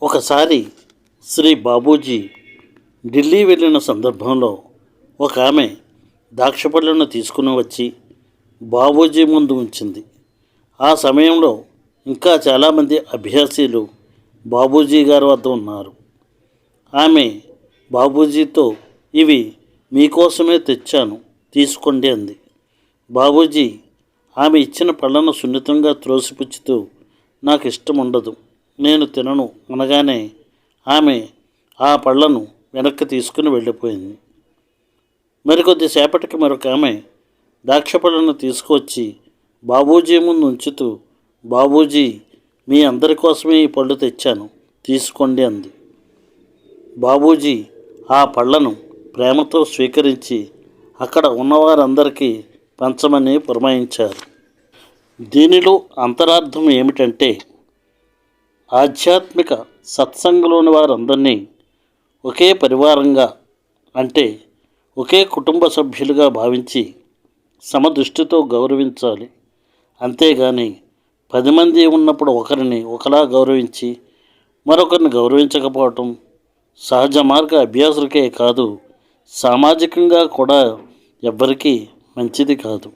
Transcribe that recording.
ఒకసారి శ్రీ బాబూజీ ఢిల్లీ వెళ్ళిన సందర్భంలో ఒక ఆమె ద్రాక్షపళ్ళను తీసుకుని వచ్చి బాబూజీ ముందు ఉంచింది. ఆ సమయంలో ఇంకా చాలామంది అభ్యాసీలు బాబూజీ గారి వద్ద ఉన్నారు. ఆమె బాబూజీతో, ఇవి మీకోసమే తెచ్చాను, తీసుకోండి అంది. బాబూజీ ఆమె ఇచ్చిన పళ్ళను సున్నితంగా త్రోసిపుచ్చుతూ, నాకు ఇష్టం ఉండదు, నేను తినను అనగానే ఆమె ఆ పళ్ళను వెనక్కి తీసుకుని వెళ్ళిపోయింది. మరికొద్దిసేపటికి మరొక ఆమె ద్రాక్ష పళ్ళను తీసుకువచ్చి బాబూజీ ముందు ఉంచుతూ, బాబూజీ మీ అందరి కోసమే ఈ పళ్ళు తెచ్చాను, తీసుకోండి అంది. బాబూజీ ఆ పళ్ళను ప్రేమతో స్వీకరించి అక్కడ ఉన్నవారందరికీ పంచమని పురమాయించారు. దీనిలో అంతరార్థం ఏమిటంటే, ఆధ్యాత్మిక సత్సంగంలోని వారందరినీ ఒకే పరివారంగా, అంటే ఒకే కుటుంబ సభ్యులుగా భావించి సమదృష్టితో గౌరవించాలి. అంతేగాని 10 మంది ఉన్నప్పుడు ఒకరిని ఒకలా గౌరవించి మరొకరిని గౌరవించకపోవటం సహజ మార్గ అభ్యాసులకే కాదు, సామాజికంగా కూడా ఎవ్వరికీ మంచిది కాదు.